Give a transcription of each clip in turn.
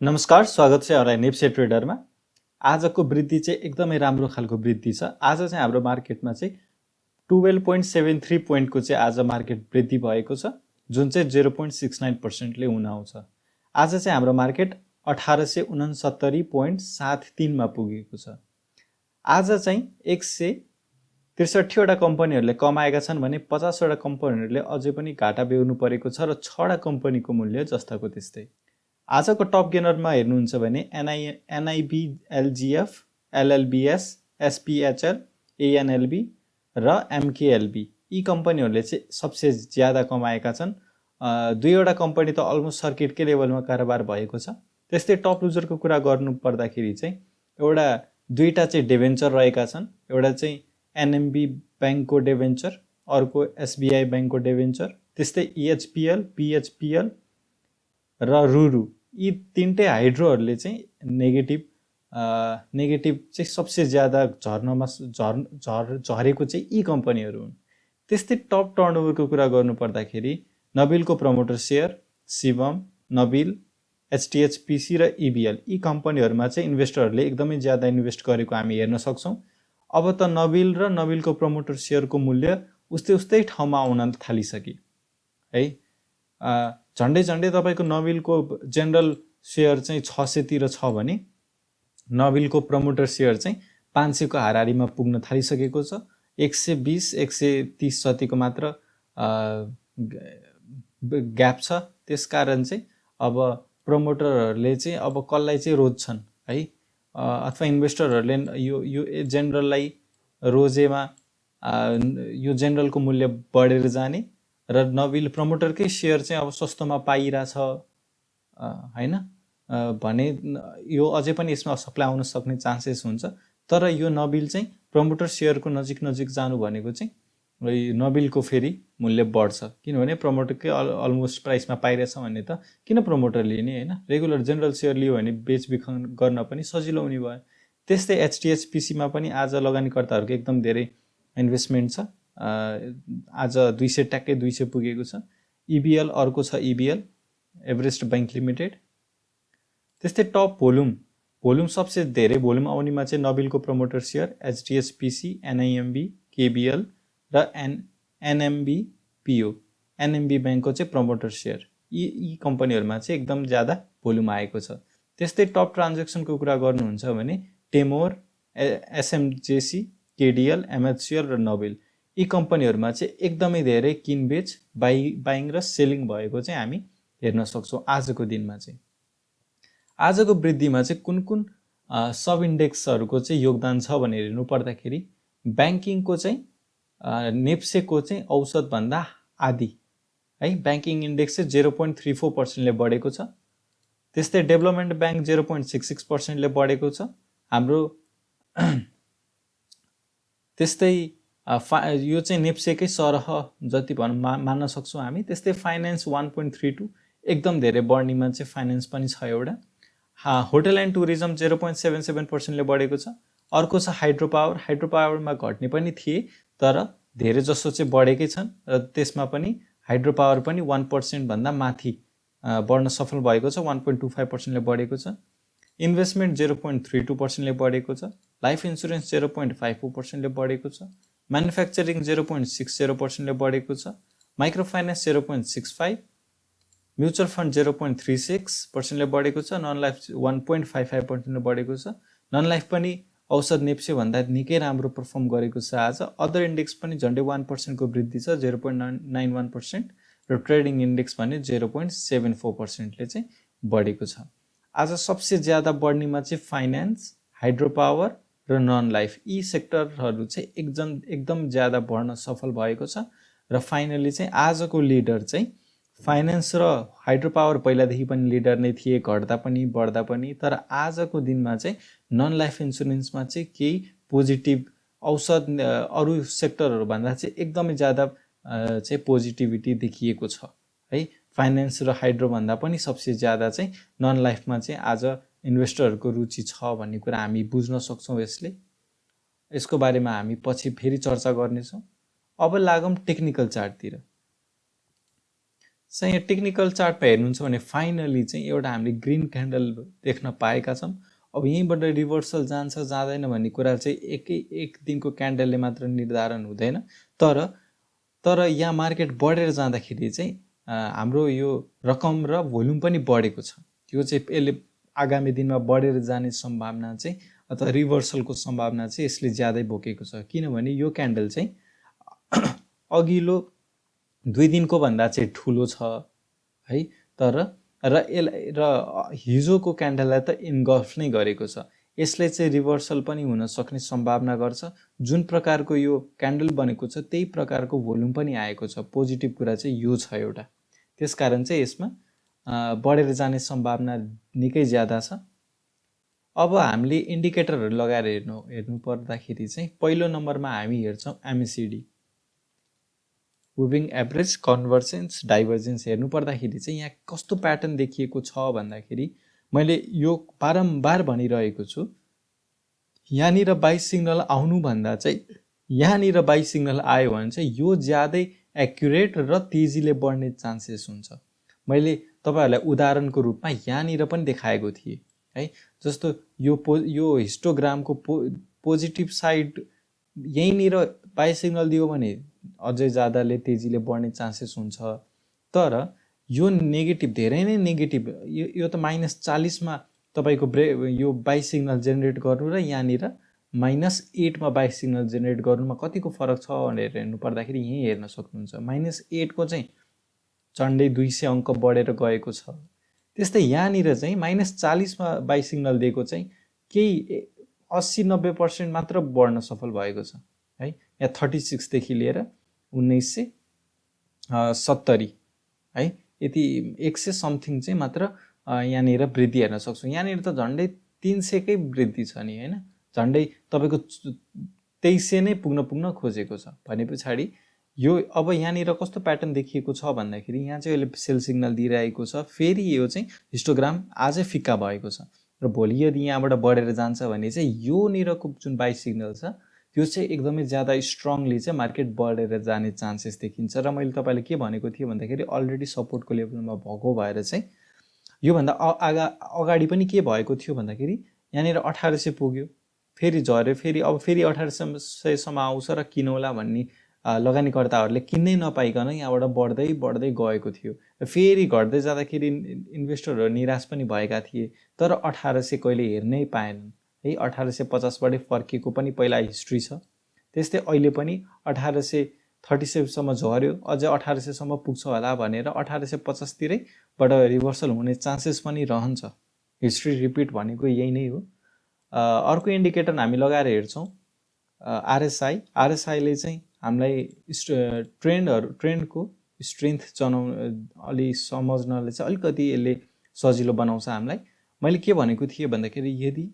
नमस्कार, स्वागत छ यहाँलाई नेप्से ट्रेडरमा। आजको वृद्धि चाहिँ एकदमै राम्रो खालको वृद्धि छ। आज चाहिँ हाम्रो मार्केटमा चाहिँ 12.73 पोइन्टको चाहिँ आज मार्केट वृद्धि भएको छ, जुन चाहिँ 0.69% ले हुन आउँछ। आज चाहिँ हाम्रो मार्केट 1869.73 मा पुगेको छ। आज चाहिँ 163 वटा कम्पनीहरूले कमाएका छन् भने 50 वटा कम्पनीहरूले अझै पनि घाटा बेहोर्नु परेको छ र 6 वटा कम्पनीको मूल्य जस्ताको त्यस्तै। आजको टप गेनरमा हेर्नुहुन्छ भने NIB LGF, LLBS, SPHL, ANLB र MKLB यी कम्पनीहरूले चाहिँ सबसे ज्यादा कमाएका छन्। दुईवटा कम्पनी त अलमोस्ट सर्किटकै लेभलमा कारोबार भएको छ। त्यस्तै टप लुजरको कुरा गर्नु पर्दाखेरि चाहिँ दुईटा चाहिँ डिभेन्चर रहेका छन्। एउटा चाहिँ NMB बैंकको डिभेन्चर, अर्को SBI बैंकको डिभेन्चर, त्यस्तै EHPL, PHPL र रुरु यी तीनटै हाइड्रोहरूले चाहिँ नेगेटिभ चाहिँ सबसे ज्यादा झरेको चाहिँ यी कम्पनीहरू हुन्। त्यस्तै टप टर्नओभरको कुरा गर्नु पर्दाखेरि नबिलको promoter share, Shivam, Nabil, HTHPC र EBL यी कम्पनीहरूमा चाहिँ इन्भेस्टरहरूले एकदमै ज्यादा इन्भेस्ट गरेको हामी हेर्न सक्छौँ। अब त नबिल र नबिलको प्रमोटर सेयरको मूल्य उस्तै ठाउँमा आउन थालिसके है। झन्डै तपाईको नबिलको जेनरल सेयर चाहिँ 600 तिर छ भने नबिलको प्रमोटर सेयर चाहिँ 500 को हाराहारीमा पुग्न थालिसकेको छ। 120-130 जतिको मात्र ग्याप छ। त्यसकारण चाहिँ अब प्रमोटरहरूले चाहिँ अब कसलाई चाहिँ रोज्छन् है, अथवा इन्भेस्टरहरूले यो जेनरललाई रोजेमा यो जेनरलको मूल्य बढेर जाने र नबिल प्रमोटरकै सेयर चाहिँ अब सस्तोमा पाइरहेछ हैन भने यो अझै पनि यसमा सप्लाई आउन सक्ने चान्सेस हुन्छ। तर यो नबिल चाहिँ प्रमोटर सेयरको नजिक जानु भनेको चाहिँ नबिलको फेरि मूल्य बढ्छ, किनभने प्रमोटरकै अलमोस्ट प्राइसमा पाइरहेछ भने त किन प्रमोटर लिने हैन। रेगुलर जेनरल सेयर लियो भने बेचबिखन गर्न पनि सजिलो हुने भयो। त्यस्तै HTHPC मा पनि आज लगानीकर्ताहरूको एकदम धेरै इन्भेस्टमेन्ट छ। आज 200 ट्याक्कै 200 पुगेको छ। EBL अर्को छ EBL एभरेस्ट बैंक लिमिटेड। त्यस्तै टप भोल्युम सबसे धेरै भोल्युम आउनेमा चाहिँ नबिलको promoter share, HTHPC, NIMB, KBL र NMBPO NMB बैंकको चाहिँ प्रमोटर सेयर यी कम्पनीहरूमा चाहिँ एकदम ज्यादा भोल्युम आएको छ। त्यस्तै टप ट्रान्ज्याक्सनको कुरा गर्नुहुन्छ भने TAMOR, SMJC, KDL, MHCL र नबिल यी कम्पनीहरूमा चाहिँ एकदमै धेरै किनबेच बाइङ र सेलिङ भएको चाहिँ हामी हेर्न सक्छौँ। आजको दिनमा चाहिँ आजको वृद्धिमा चाहिँ कुन सब इन्डेक्सहरूको चाहिँ योगदान छ भनेर हेर्नु पर्दाखेरि ब्याङ्किङको चाहिँ नेप्सेको चाहिँ औसतभन्दा आधी है, ब्याङ्किङ इन्डेक्स चाहिँ 0.34% ले बढेको छ। त्यस्तै डेभलपमेन्ट ब्याङ्क 0.66% ले बढेको छ हाम्रो। त्यस्तै यो चाहिँ नेप्सेकै सरह जति मान्न सक्छौँ हामी। त्यस्तै फाइनेन्स 1.32 एकदम धेरै बढ्नेमा चाहिँ फाइनेन्स पनि छ एउटा। होटल एन्ड टुरिज्म 0.77% ले बढेको छ। अर्को छ हाइड्रो पावरमा घट्ने पनि थिए तर धेरै जसो चाहिँ बढेकै छन् र त्यसमा पनि हाइड्रो पावर पनि 1% भन्दा माथि बढ्न सफल भएको छ। 1.25% ले बढेको छ। इन्भेस्टमेन्ट 0.32% ले बढेको छ। लाइफ इन्सुरेन्स 0.54% ले बढेको छ। म्यानुफ्याक्चरिङ 0.60% ले बढेको छ। माइक्रो फाइनेन्स 0.65, म्युचुअल फन्ड 0.36% ले बढेको छ। नन लाइफ 1.55% ले बढेको छ। नन लाइफ पनि औसत नेप्से भन्दा निकै राम्रो परफर्म गरेको छ आज। अदर इन्डेक्स पनि झन्डै 1% को वृद्धि छ 0.91% र ट्रेडिङ इन्डेक्स भने 0.74% ले चाहिँ बढेको छ। आज सबसे ज्यादा बढ्नेमा चाहिँ फाइनेन्स, हाइड्रो पावर र नन लाइफ यी सेक्टरहरू चाहिँ एकदम ज्यादा बढ्न सफल भएको छ। र फाइनली चाहिँ आजको लिडर चाहिँ फाइनेन्स र हाइड्रो पावर पहिलादेखि पनि लिडर नै थिए, घट्दा पनि बढ्दा पनि। तर आजको दिनमा चाहिँ नन लाइफ इन्सुरेन्समा चाहिँ केही पोजिटिभ औसत अरू सेक्टरहरूभन्दा चाहिँ एकदमै ज्यादा चाहिँ पोजिटिभिटी देखिएको छ है। फाइनेन्स र हाइड्रो भन्दा पनि सबसे ज्यादा चाहिँ नन लाइफमा चाहिँ आज इन्भेस्टरहरूको रुचि छ भन्ने कुरा हामी बुझ्न सक्छौँ। यसको बारेमा हामी पछि फेरि चर्चा गर्नेछौँ। अब लागौँ टेक्निकल चार्टतिर। चाहिँ यहाँ टेक्निकल चार्टमा हेर्नुहुन्छ भने फाइनली चाहिँ एउटा हामीले ग्रिन क्यान्डल देख्न पाएका छौँ। अब यहीँबाट रिभर्सल जान्छ जाँदैन भन्ने कुरा चाहिँ एक दिनको क्यान्डलले मात्र निर्धारण हुँदैन। तर यहाँ मार्केट बढेर जाँदाखेरि चाहिँ हाम्रो यो रकम र भोल्युम पनि बढेको छ। त्यो चाहिँ यसले आगामी दिनमा बढेर जाने सम्भावना चाहिँ अथवा रिभर्सलको सम्भावना चाहिँ यसले ज्यादै बोकेको छ। किनभने यो क्यान्डल चाहिँ अघिल्लो 2 दिनको भन्दा चाहिँ ठुलो छ है। र हिजोको क्यान्डललाई त इन्गल्फ नै गरेको छ। यसले चाहिँ रिभर्सल पनि हुन सक्ने सम्भावना गर्छ। जुन प्रकारको यो क्यान्डल बनेको छ त्यही प्रकारको भोल्युम पनि आएको छ। पोजिटिभ कुरा चाहिँ यो छ एउटा। त्यसकारण चाहिँ यसमा बढेर जाने सम्भावना निकै ज्यादा छ। अब हामीले इन्डिकेटरहरू लगाएर हेर्नु पर्दाखेरि चाहिँ पहिलो नम्बरमा हामी हेर्छौँ MACD, moving average, convergence, divergence. हेर्नु पर्दाखेरि चाहिँ यहाँ कस्तो प्याटर्न देखिएको छ भन्दाखेरि मैले यो बारम्बार भनिरहेको छु, यहाँनिर बाइ सिग्नल आउनुभन्दा चाहिँ यहाँनिर बाइ सिग्नल आयो भने चाहिँ यो ज्यादै एक्युरेट र तेजीले बढ्ने चान्सेस हुन्छ। मैले तपाईहरुलाई उदाहरणको रूपमा यहाँनिर पनि देखाएको थिएँ है। जस्तो यो हिस्टोग्रामको पोजिटिभ साइड यहीँनिर बाइ सिग्नल दियो भने अझै ज्यादाले तेजीले बढ्ने चान्सेस हुन्छ। तर यो नेगेटिभ, धेरै नै नेगेटिभ, यो त -40 मा तपाईको यो बाइ सिग्नल जेनेरेट गर्नु र यहाँनिर -8 मा बाइ सिग्नल जेनेरेट गर्नुमा कतिको फरक छ भनेर हेर्नु पर्दाखेरि यही हेर्न सक्नुहुन्छ। -8 को चाहिँ झन्डै 200 अङ्क बढेर गएको छ। त्यस्तै यहाँनिर चाहिँ -40 मा बाइ सिग्नल दिएको चाहिँ केही 80-90% मात्र बढ्न सफल भएको छ है। यहाँ 36 देखि लिएर 1970 है, यति 100 समथिङ चाहिँ मात्र यहाँनिर वृद्धि हेर्न सक्छौँ। यहाँनिर त झन्डै 300 कै वृद्धि छ नि हैन, झन्डै तपाईको 2300 नै पुग्न खोजेको छ। भने पछाडि यो अब यहाँनिर कस्तो प्याटर्न देखिएको छ भन्दाखेरि यहाँ चाहिँ अहिले सेल सिग्नल दिइरहेको छ। फेरि यो चाहिँ हिस्टोग्राम आजै फिक्का भएको छ र भोलि यदि यहाँबाट बढेर जान्छ भने चाहिँ यो निरको जुन बाइ सिग्नल छ त्यो चाहिँ एकदमै ज्यादा स्ट्रङली चाहिँ मार्केट बढेर जाने चान्सेस देखिन्छ। र मैले तपाईलाई के भनेको थिएँ भन्दाखेरि अलरेडी सपोर्टको लेभलमा भएको भएर चाहिँ योभन्दा अगाडि पनि के भएको थियो भन्दाखेरि यहाँनिर 1800 पुग्यो, फेरि झर्यो, फेरि अब फेरि 1800 सम्म आउँछ र किनौला भन्ने लगानीकर्ताहरूले किन्नै नपाइकन यहाँबाट बढ्दै बढ्दै गएको थियो। र फेरि घट्दै जाँदाखेरि इन्भेस्टरहरू निराश पनि भएका थिए। तर 1800 कहिले हेर्नै पाएनन् है। 1850 बाटै फर्केको पनि पहिला हिस्ट्री छ। त्यस्तै अहिले पनि 1837 सम्म झर्यो, अझै 1800 सम्म पुग्छ होला भनेर 1850 तिरैबाट रिभर्सल हुने चान्सेस पनि रहन्छ। हिस्ट्री रिपिट भनेको यही नै हो। अर्को इन्डिकेटर हामी लगाएर हेर्छौँ RSI ले चाहिँ हामीलाई ट्रेन्डको स्ट्रेन्थ अलि समझ्नले चाहिँ अलिकति यसले सजिलो बनाउँछ हामीलाई। मैले के भनेको थिएँ भन्दाखेरि यदि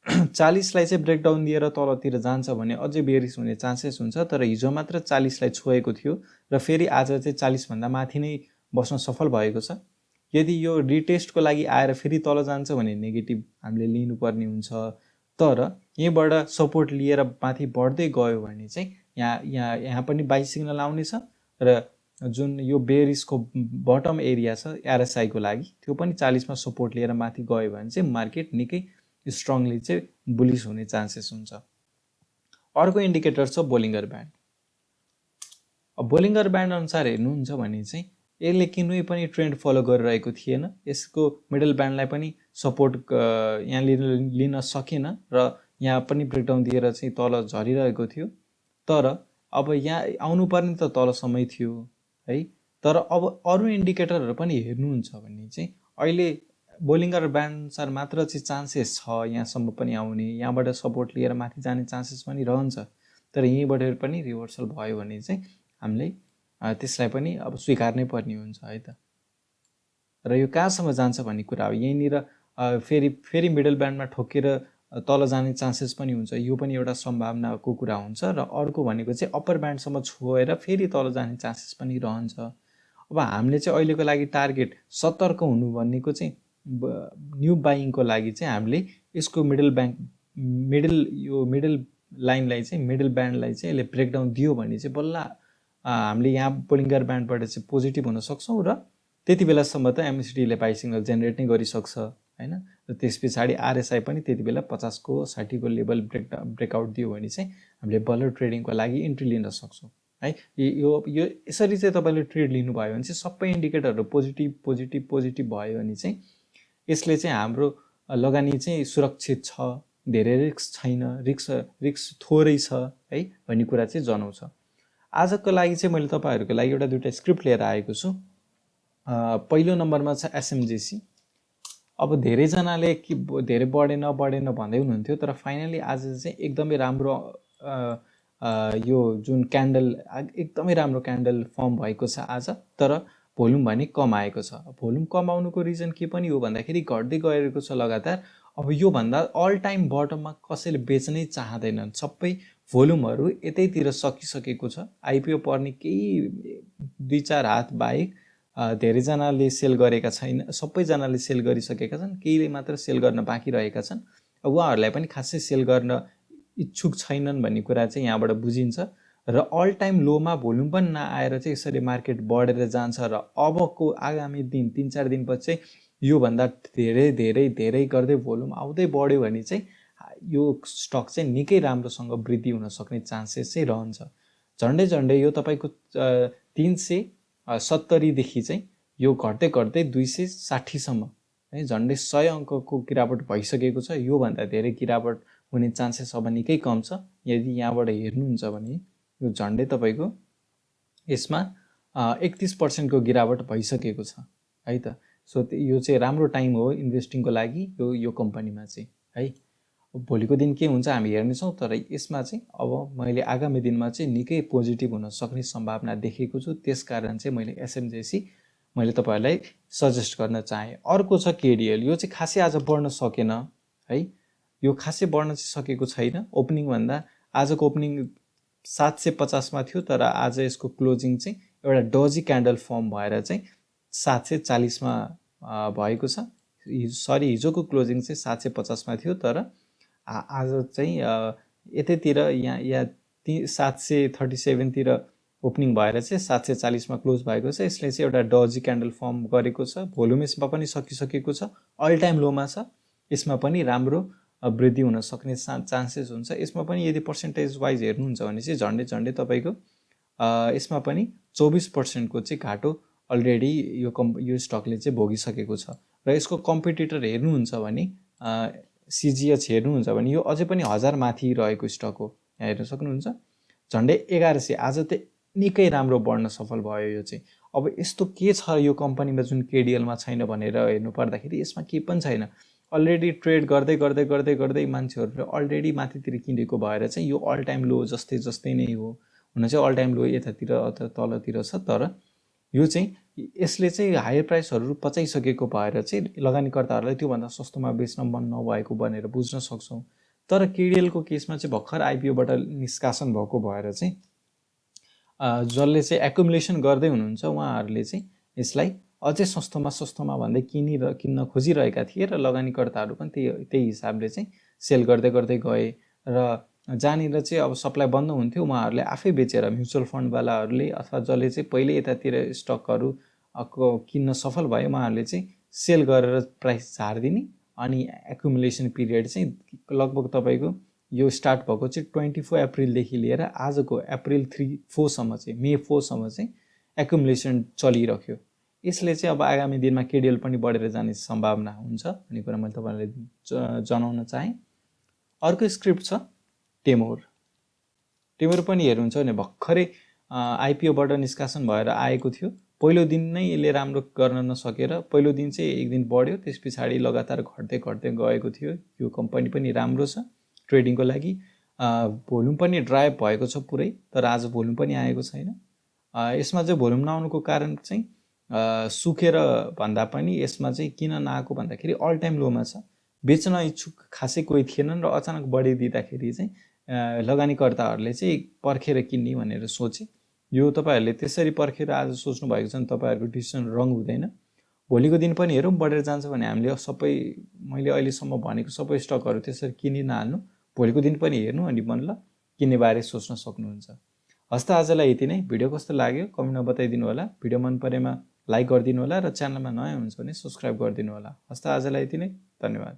40 लाई चाहिँ ब्रेकडाउन दिएर तलतिर जान्छ भने अझै बेरिस हुने चान्सेस हुन्छ। तर हिजो मात्र 40 लाई छोएको थियो र फेरि आज चाहिँ 40 भन्दा माथि नै बस्न सफल भएको छ। यदि यो रिटेस्टको लागि आएर फेरि तल जान्छ भने नेगेटिभ हामीले लिनुपर्ने हुन्छ। तर यहीँबाट सपोर्ट लिएर माथि बढ्दै गयो भने चाहिँ यहाँ पनि बाइ सिग्नल आउनेछ र जुन यो बेरिसको बटम एरिया छ RSI को लागि त्यो पनि 40 मा सपोर्ट लिएर माथि गयो भने चाहिँ मार्केट निकै स्ट्रङली चाहिँ बुलिश हुने चान्सेस हुन्छ। अर्को इन्डिकेटर छ बोलिङ्गर ब्यान्ड। अब बोलिङ्गर ब्यान्ड अनुसार हेर्नुहुन्छ भने चाहिँ यसले किनै पनि ट्रेन्ड फलो गरिरहेको थिएन। यसको मिडल ब्यान्डलाई पनि सपोर्ट यहाँ लिन सकेन र यहाँ पनि ब्रेकडाउन दिएर चाहिँ तल झरिरहेको थियो। तर अब यहाँ आउनुपर्ने त तलसम्मै थियो है। तर अब अरू इन्डिकेटरहरू पनि हेर्नुहुन्छ भने चाहिँ अहिले बोलिङ्गर ब्यान्ड अनुसार मात्र चाहिँ चान्सेस छ यहाँसम्म पनि आउने, यहाँबाट सपोर्ट लिएर माथि जाने चान्सेस पनि रहन्छ। तर यहीँबाट पनि रिभर्सल भयो भने चाहिँ हामीले त्यसलाई पनि अब स्वीकार्नै पर्ने हुन्छ है त। र यो कहाँसम्म जान्छ भन्ने कुरा हो। यहीँनिर फेरि मिडल ब्यान्डमा ठोकेर तल जाने चान्सेस पनि हुन्छ, यो पनि एउटा सम्भावनाको कुरा हुन्छ। र अर्को भनेको चाहिँ अप्पर ब्यान्डसम्म छोएर फेरि तल जाने चान्सेस पनि रहन्छ। अब हामीले चाहिँ अहिलेको लागि टार्गेट सतर्क हुनु भनेको चाहिँ न्यू बाइङको लागि चाहिँ हामीले यसको मिडल लाइनलाई चाहिँ मिडल ब्यान्डलाई चाहिँ यसले ब्रेकडाउन दियो भने चाहिँ बल्ल हामीले यहाँ बोलिङ्गर ब्यान्डबाट चाहिँ पोजिटिभ हुन सक्छौँ र त्यति बेलासम्म त एमएसिडीले बाई सिग्नल जेनेरेट नै गरिसक्छ हैन। र त्यस पछाडि आरएसआई पनि त्यति बेला 50 को 60 को लेभल ब्रेकआउट दियो भने चाहिँ हामीले बलर ट्रेडिङको लागि इन्ट्री लिन सक्छौँ है। यो यसरी चाहिँ तपाईँले ट्रेड लिनुभयो भने चाहिँ सबै इन्डिकेटरहरू पोजिटिभ पोजिटिभ पोजिटिभ भयो भने चाहिँ यसले चाहिँ हाम्रो लगानी चाहिँ सुरक्षित छ, धेरै रिस्क छैन, रिस्क थोरै छ है भन्ने कुरा चाहिँ जनाउँछ। आजको लागि चाहिँ मैले तपाईँहरूको लागि एउटा दुईटा स्क्रिप्ट लिएर आएको छु। पहिलो नम्बरमा छ एसएमजेसी। अब धेरैजनाले कि धेरै बढेन भन्दै हुनुहुन्थ्यो, तर फाइनली आज चाहिँ एकदमै राम्रो यो जुन क्यान्डल एकदमै राम्रो क्यान्डल फर्म भएको छ आज, तर भोल्युम भने कम आएको छ। भोल्युम कम आउनुको रिजन के पनि हो भन्दाखेरि घट्दै गएको छ लगातार। अब योभन्दा अल टाइम बटममा कसैले बेच्नै चाहँदैनन्, सबै भोल्युमहरू यतैतिर सकिसकेको छ। आइपिओ पर्ने केही 2-4 हात बाहेक धेरैजनाले सेल गरेका छैन, सबैजनाले सेल गरिसकेका छन्, केहीले मात्र सेल गर्न बाँकी रहेका छन्। उहाँहरूलाई पनि खासै सेल गर्न इच्छुक छैनन् भन्ने कुरा चाहिँ यहाँबाट बुझिन्छ। र अल टाइम लोमा भोल्युम पनि नआएर चाहिँ यसरी मार्केट बढेर जान्छ र अबको आगामी दिन 3-4 दिनपछि चाहिँ योभन्दा धेरै धेरै धेरै गर्दै भोल्युम आउँदै बढ्यो भने चाहिँ यो स्टक चाहिँ निकै राम्रोसँग वृद्धि हुन सक्ने चान्सेस चाहिँ रहन्छ। झन्डै झन्डै यो तपाईँको 370 देखि चाहिँ यो घट्दै घट्दै 260 सम्म है झन्डै 100 अङ्कको गिरावट भइसकेको छ। योभन्दा धेरै गिरावट हुने चान्सेस अब निकै कम छ। यदि यहाँबाट हेर्नुहुन्छ भने यो झन्डै तपाईँको यसमा 31% को गिरावट भइसकेको छ है त। सो यो चाहिँ राम्रो टाइम हो इन्भेस्टिङको लागि यो कम्पनीमा चाहिँ है। भोलिको दिन के हुन्छ हामी हेर्नेछौँ, तर यसमा चाहिँ अब मैले आगामी दिनमा चाहिँ निकै पोजिटिभ हुन सक्ने सम्भावना देखेको छु। त्यसकारण चाहिँ मैले एसएमजेसी मैले तपाईँहरूलाई सजेस्ट गर्न चाहेँ। अर्को छ केडिएल। यो चाहिँ खासै आज बढ्न सकेन है, यो खासै बढ्न चाहिँ सकेको छैन। ओपनिङभन्दा आजको ओपनिङ 750 मा थियो, तर आज यसको क्लोजिङ चाहिँ एउटा डजी क्यान्डल फर्म भएर चाहिँ 740 मा भएको छ। हिजोको क्लोजिङ चाहिँ 750 मा थियो, तर आज चाहिँ यतैतिर यहाँ 737 तिर ओपनिङ भएर चाहिँ 740 मा क्लोज भएको छ। यसले चाहिँ एउटा डजी क्यान्डल फर्म गरेको छ। भोल्युम यसमा पनि सकिसकेको छ, अल टाइम लोमा छ। यसमा पनि राम्रो वृद्धि हुन सक्ने चान्सेस हुन्छ। यसमा पनि यदि पर्सेन्टेज वाइज हेर्नुहुन्छ भने चाहिँ झन्डै झन्डै तपाईँको यसमा पनि 24% को चाहिँ घाटो अलरेडी यो स्टकले चाहिँ भोगिसकेको छ। र यसको कम्पिटिटर हेर्नुहुन्छ भने सिजिएच हेर्नुहुन्छ भने यो अझै पनि 1000 माथि रहेको स्टक हो। यहाँ हेर्न सक्नुहुन्छ झन्डै 1100। आज त निकै राम्रो बढ्न सफल भयो यो चाहिँ। अब यस्तो के छ यो कम्पनीमा जुन केडिएलमा छैन भनेर हेर्नु पर्दाखेरि यसमा के पनि छैन। अलरेडी ट्रेड गर्दै गर्दै गर्दै गर्दै मान्छेहरूले अलरेडी माथितिर किनेको भएर चाहिँ यो अल टाइम लो जस्तै नै हो। हुन चाहिँ अल टाइम लो यतातिर अथवा तलतिर छ, तर यो चाहिँ यसले चाहिँ हायर प्राइसहरू पचाइसकेको भएर चाहिँ लगानीकर्ताहरूलाई त्योभन्दा सस्तोमा बेच्न मन नभएको भनेर बुझ्न सक्छौँ। तर केडिएलको केसमा चाहिँ भर्खर आइपिओबाट निष्कासन भएको भएर चाहिँ जसले चाहिँ एकुमुलेसन गर्दै हुनुहुन्छ उहाँहरूले चाहिँ यसलाई अझै सस्तोमा भन्दै किन्न खोजिरहेका थिए र लगानीकर्ताहरू पनि त्यही हिसाबले चाहिँ सेल गर्दै गर्दै गए। र जहाँनिर चाहिँ अब सप्लाई बन्द हुन्थ्यो उहाँहरूले आफै बेचेर म्युचुअल फन्डवालाहरूले अथवा जसले चाहिँ पहिले यतातिर स्टकहरू किन्न सफल भयो उहाँहरूले चाहिँ सेल गरेर प्राइस झारिदिने। अनि एकुमुलेसन पिरियड चाहिँ लगभग तपाईँको यो स्टार्ट भएको चाहिँ 24 अप्रिलदेखि लिएर आजको अप्रिल 4 सम्म चाहिँ मे 4 सम्म चाहिँ एकुमुलेसन चलिरह्यो। यसले चाहिँ अब आगामी दिनमा केडिएल पनि बढेर जाने सम्भावना हुन्छ भन्ने कुरा मैले तपाईँलाई जनाउन चाहेँ। अर्को स्क्रिप्ट छ टेमोर। टेमोर पनि हेर्नुहुन्छ भने भर्खरै आइपिओबाट निष्कासन भएर आएको थियो। पहिलो दिन नै यसले राम्रो गर्न नसकेर पहिलो दिन चाहिँ एक दिन बढ्यो, त्यस पछाडि लगातार घट्दै गएको थियो। यो कम्पनी पनि राम्रो छ ट्रेडिङको लागि। भोल्युम पनि ड्राइभ भएको छ पुरै, तर आज भोल्युम पनि आएको छैन। यसमा चाहिँ भोल्युम नआउनुको कारण चाहिँ सुकेर भन्दा पनि यसमा चाहिँ किन नआएको भन्दाखेरि अल टाइम लोमा छ। बेच्न इच्छुक खासै कोही थिएनन् र अचानक बढिदिँदाखेरि चाहिँ लगानीकर्ताहरूले चाहिँ पर्खेर किन्ने भनेर सोचे। यो तपाईँहरूले त्यसरी पर्खेर आज सोच्नु भएको छ भने तपाईँहरूको डिसिसन रङ हुँदैन। भोलिको दिन पनि हेरौँ बढेर जान्छ भने हामीले सबै मैले अहिलेसम्म भनेको सबै स्टकहरू त्यसरी किनि नहाल्नु, भोलिको दिन पनि हेर्नु अनि बल्ल किन्ने बारे सोच्न सक्नुहुन्छ। हस्त आजलाई यति नै। भिडियो कस्तो लाग्यो कमेन्टमा बताइदिनु होला। भिडियो मन परेमा लाइक गरिदिनु होला र च्यानलमा नयाँ हुनुहुन्छ भने सब्स्क्राइब गरिदिनु होला। हस्त आजलाई यति नै। धन्यवाद।